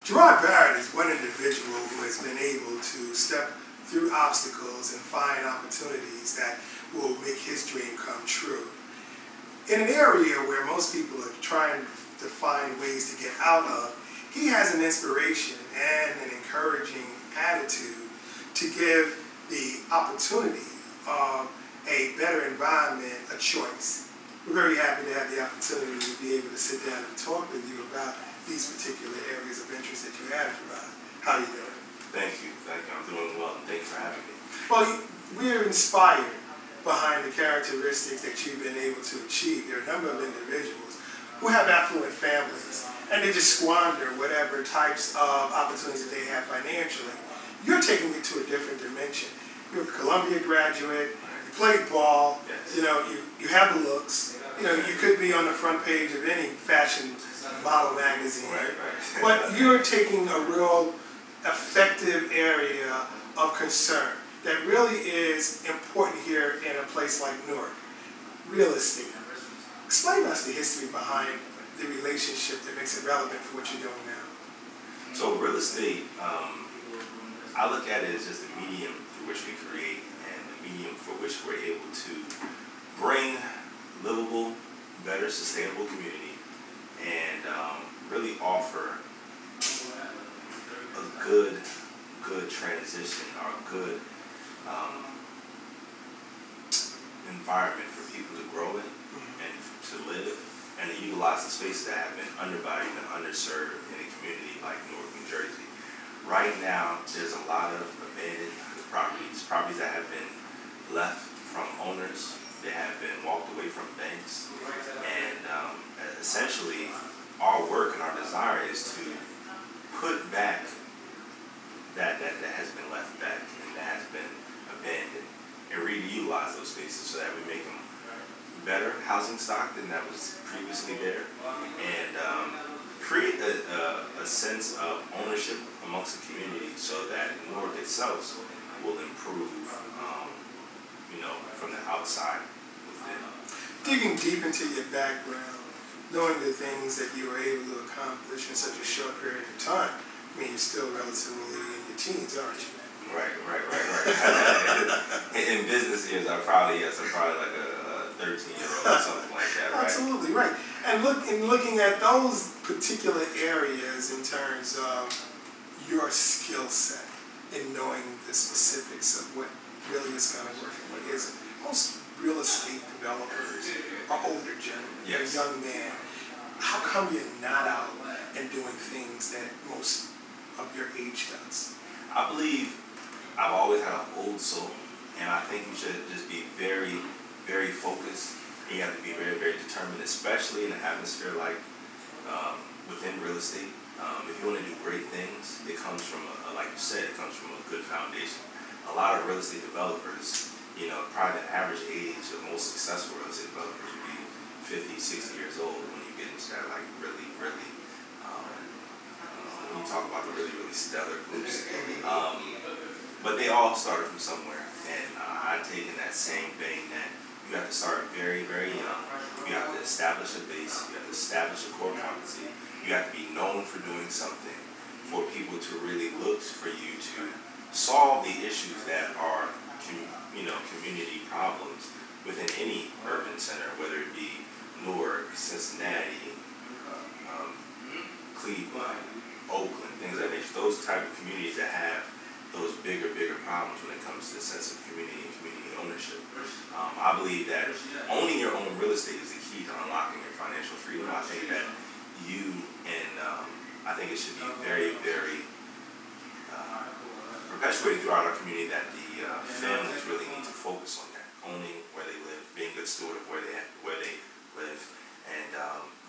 Gerard Barrett is one individual who has been able to step through obstacles and find opportunities that will make his dream come true. In an area where most people are trying to find ways to get out of, he has an inspiration and an encouraging attitude to give the opportunity of a better environment a choice. We're very happy to have the opportunity to be able to sit down and talk with you about these particular areas of interest that you have, Gerard. How are you doing? Thank you. I'm doing well, and thank you for having me. Well, we're inspired behind the characteristics that you've been able to achieve. There are a number of individuals who have affluent families, and they just squander whatever types of opportunities that they have financially. You're taking it to a different dimension. You're a Columbia graduate, you played ball, yes. You have the looks, you could be on the front page of any fashion model magazine. Right. But you're taking a real effective area of concern that really is important here in a place like Newark. Real estate. Explain us the history behind the relationship that makes it relevant for what you're doing now. So real estate, I look at it as just a medium through which we create and the medium for which we're able to bring livable, better, sustainable community and really offer a good transition or a good environment for people to grow in and to live and to utilize the spaces that have been undervalued and underserved in a community like Newark, New Jersey. Right now, there's a lot of abandoned properties that have been left from owners. They have been walked away from banks, and essentially, our work and our desire is to put back that has been left back and that has been abandoned, and reutilize those spaces so that we make them better housing stock than that was previously there, and create a sense of ownership amongst the community so that Newark itself will improve, from the outside within. Digging deep into your background, knowing the things that you were able to accomplish in such a short period of time, I mean, you're still relatively in your teens, aren't you? Right. In business years, I'm probably like a 13-year-old or something like that, right? Absolutely, right. And looking at those particular areas in terms of your skill set in knowing the specifics of what really is going to work and what isn't. Most real estate developers are older gentlemen, yes. They're young men. How come you're not out and doing things that most of your age does? I believe I've always had an old soul, and I think you should just be very, very focused. You have to be very, very determined, especially in an atmosphere like within real estate. If you want to do great things, it comes from, like you said, it comes from a good foundation. A lot of real estate developers, probably the average age of most successful real estate developers would be 50, 60 years old when you get into that, like, really, when you talk about the really, really stellar groups. But they all started from somewhere, and I've taken that same vein that you have to start very, very young. You have to establish a base. You have to establish a core competency. You have to be known for doing something for people to really look for you to solve the issues that are, community problems within any urban center, whether it be Newark, Cincinnati, Cleveland, Oakland, things like that. Those type of communities that have those bigger problems when it comes to the sense of community and community ownership. I believe that owning your own real estate is the key to unlocking your financial freedom. I think that I think it should be very, very perpetuated throughout our community that the families really need to focus on that, owning where they live, being good steward of where they live, and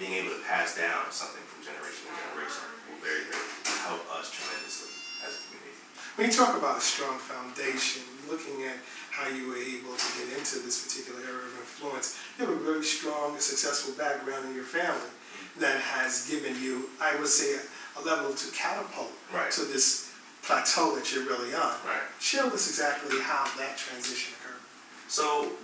being able to pass down something from generation to generation will very, very help us tremendously as a community. When you talk about a strong foundation, looking at how you were able to get into this particular area of influence, you have a very strong and successful background in your family that has given you, I would say, a level to catapult to this plateau that you're really on. Right. Share with us exactly how that transition occurred. So,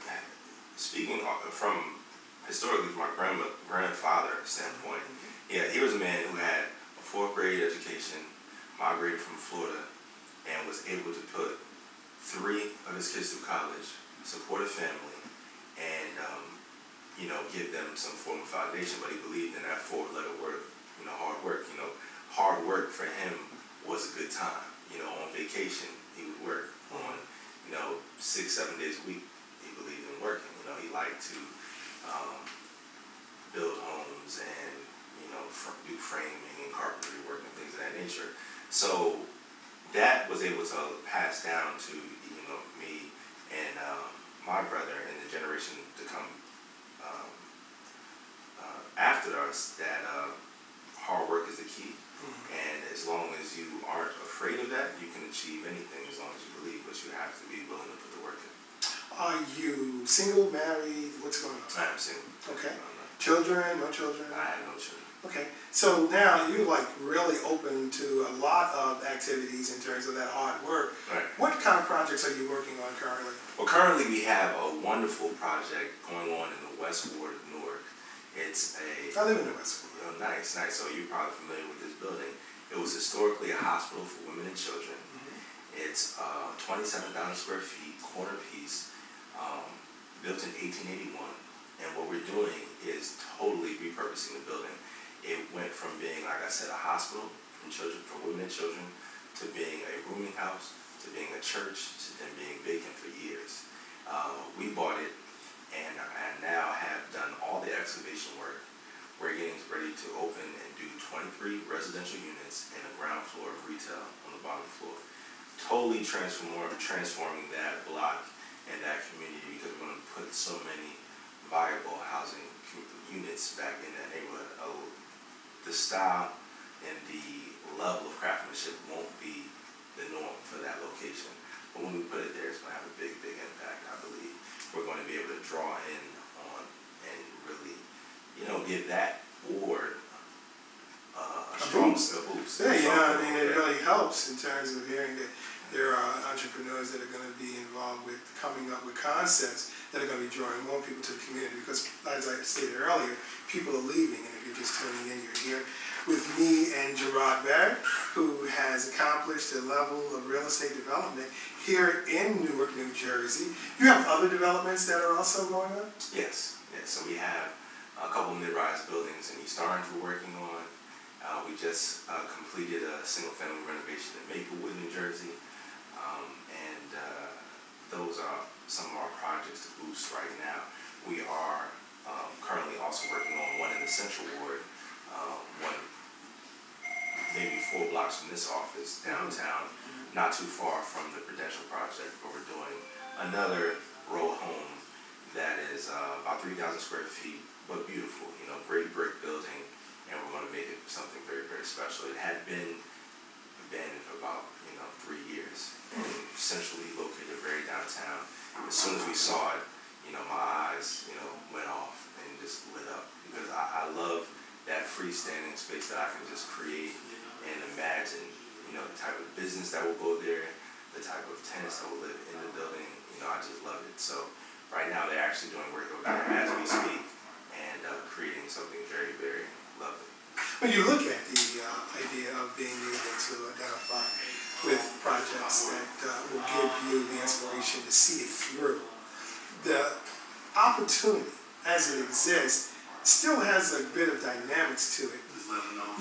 speaking from historically from my grandfather's standpoint, yeah, he was a man who had a 4th grade education, was able to put 3 of his kids through college, support a family, and give them some form of foundation. But he believed in that forward-letter word, hard work. Hard work for him was a good time. On vacation he would work. On 6-7 days a week he believed in working. He liked to build homes and do framing and carpentry work and things of that nature. So that was able to pass down to me and my brother and the generation to come after us, that hard work is the key. And as long as you aren't afraid of that, you can achieve anything as long as you believe, but you have to be willing to put the work in. Are you single, married? What's going on? I am single. Okay. Children? No children? I have no children. Okay. So now you're really open to a lot of activities in terms of that hard work. Right. What kind of projects are you working on currently? Well, currently we have a wonderful project going on in the West Ward of Newark. I live in the West Ward. Oh, nice. So you're probably familiar with this building. It was historically a hospital for women and children. It's 27,000 square feet, corner piece, built in 1881. And what we're doing is totally repurposing the building. It went from being, like I said, a hospital for women and children, to being a rooming house, to being a church, to then being vacant for years. We bought it and now have done all the excavation work. We're getting ready to open and do 23 residential units and a ground floor of retail on the bottom floor. Totally transforming that block and that community, because we're going to put so many viable housing units back in that neighborhood. The style and the level of craftsmanship won't be the norm for that location. But when we put it there, it's going to have a big, big impact, I believe. We're going to be able to draw in on and really, give that ward a strong boost. Yeah, it really helps in terms of hearing that there are entrepreneurs that are going to be involved with coming up with concepts that are going to be drawing more people to the community. Because, as I stated earlier, people are leaving, and if you're just tuning in, you're here with me and Gerard Barrett, who has accomplished a level of real estate development here in Newark, New Jersey. You have other developments that are also going on? Yes. So we have a couple mid-rise buildings in East Orange we're working on. We just completed a single-family renovation in Maplewood, New Jersey. And those are some of our projects to boost right now. We are currently also working on one in the Central Ward, one maybe 4 blocks from this office downtown, not too far from the Prudential project, where we're doing another row home that is about 3,000 square feet, but beautiful, great brick building, and we're going to make it something very, very special. It had been abandoned for about 3 years, and centrally located very downtown. As soon as we saw it, my eyes went off and just lit up, because I love that freestanding space that I can just create and imagine the type of business that will go there, the type of tenants that will live in the building. I just love it. So right now they're actually doing work over there as we speak, and creating something very, very lovely. When you look at the idea of being able to identify with projects that will give you the inspiration to see it through, the opportunity as it exists still has a bit of dynamics to it.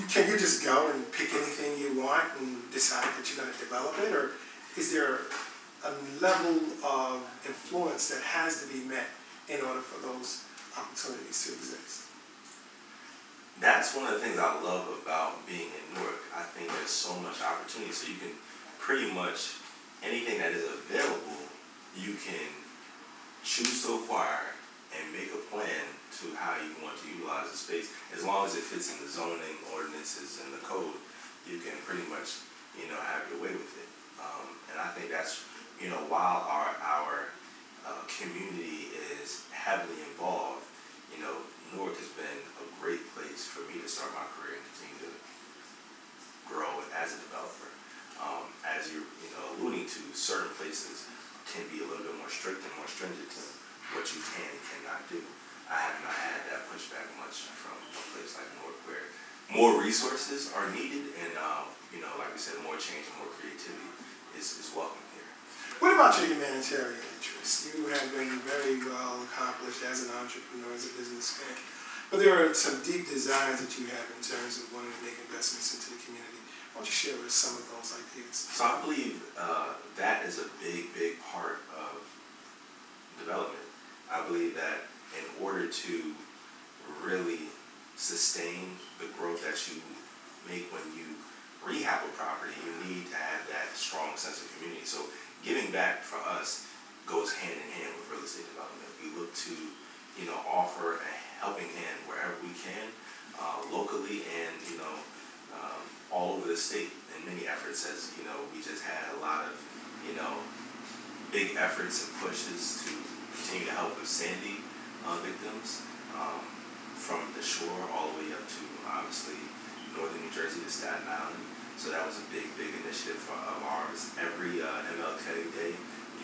Can you just go and pick anything you want and decide that you're going to develop it, or is there a level of influence that has to be met in order for those opportunities to exist? That's one of the things I love about being in Newark. I think there's so much opportunity, so you can pretty much, anything that is available, you can choose to acquire and make a plan to how you want to utilize the space. As long as it fits in the zoning ordinances and the code, you can pretty much, have your way with it. And I think that's, while our community is heavily involved, Newark has been a great place for me to start my career and continue to grow as a developer. As you're alluding to, certain places can be a little bit more strict and more stringent to what you can and cannot do. I have not had that pushback much from a place like Newark, where more resources are needed, and like we said, more change and more creativity is welcome here. What about your humanitarian interests? You have been very well accomplished as an entrepreneur, as a businessman. But there are some deep desires that you have in terms of wanting to make investments into the community. Why don't you share with us some of those ideas? So I believe that is a big, big part of development. I believe that in order to really sustain the growth that you make when you rehab a property, you need to have that strong sense of community. So giving back for us goes hand in hand with real estate development. We look to, offer a helping hand wherever we can, locally and, all over the state. And many efforts, as we just had a lot of, big efforts and pushes to continue to help with Sandy victims, from the shore all the way up to, obviously, northern New Jersey to Staten Island. So that was a big, big initiative of ours. Every MLK Day,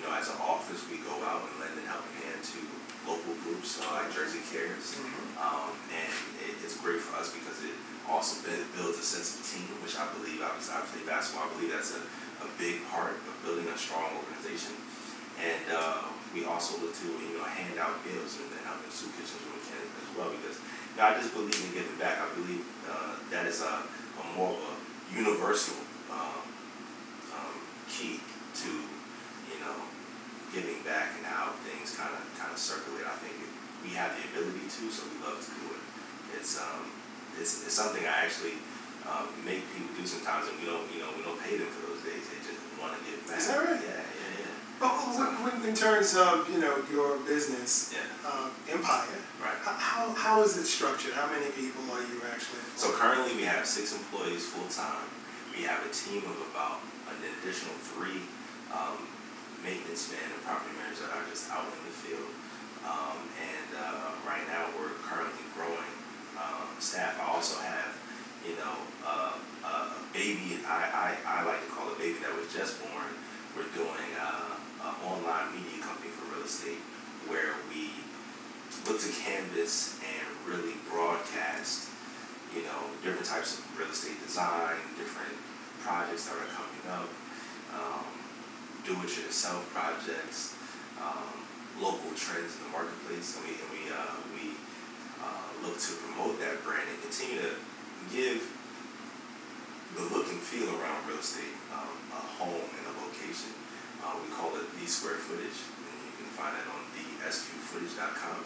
as an office, we go out and lend a helping hand to local groups like Jersey Cares. And it's great for us because it also builds a sense of team, which I believe, obviously, I play basketball. I believe that's a big part of building a strong organization. And we also look to, hand out meals and help in soup kitchens when we can as well, because I just believe in giving back. I believe that is a more of a universal key to, giving back and how things kind of circulate. I think we have the ability to, so we love to do it. It's something I actually make people do sometimes, and we don't pay them for those days. They just want to give back. Is that right? Yeah. But in terms of your business empire, right? How is it structured? How many people are you actually employing? So currently we have 6 employees full time. We have a team of about an additional 3 maintenance men and property managers that are just out in the field. And right now we're currently growing staff. I also have a baby. I like to call a baby that was just born. We're doing an online media company for real estate where we look to canvas and really broadcast, different types of real estate design, different projects that are coming up, do-it-yourself projects, local trends in the marketplace, and we look to promote that brand and continue to give the look and feel around real estate, a home and a location. We call it the square footage, and you can find it on thesqfootage.com.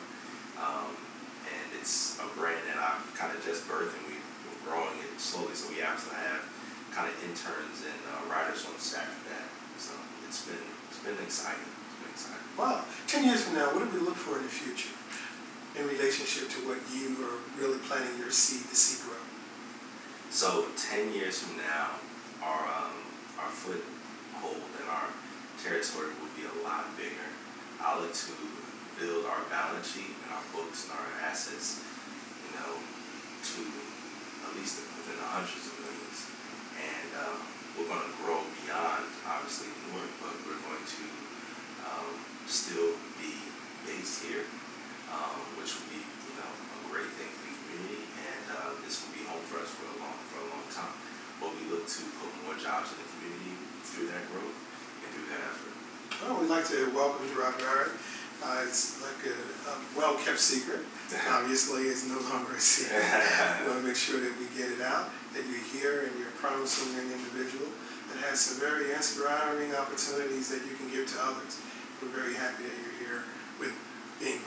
And it's a brand that I've kind of just birthed, and we're growing it slowly. So we actually have kind of interns and writers on the staff for that. So it's been exciting. Wow. 10 years from now, what do we look for in the future in relationship to what you are really planning your seed to see grow? So 10 years from now, our foothold and our territory will be a lot bigger. I look to build our balance sheet and our books and our assets, to at least within the hundreds of millions. And we're going to grow beyond, obviously, Newark, but we're going to still be based here, which will be, a great thing for the community. And this will be home for us for a long time. But we look to put more jobs in the community through that growth and through that effort. Well, we'd like to welcome Gerard Barrett. It's like a well-kept secret. Obviously, it's no longer a secret. We want to make sure that we get it out, that you're here and you're a promising young individual that has some very inspiring opportunities that you can give to others. We're very happy that you're here with being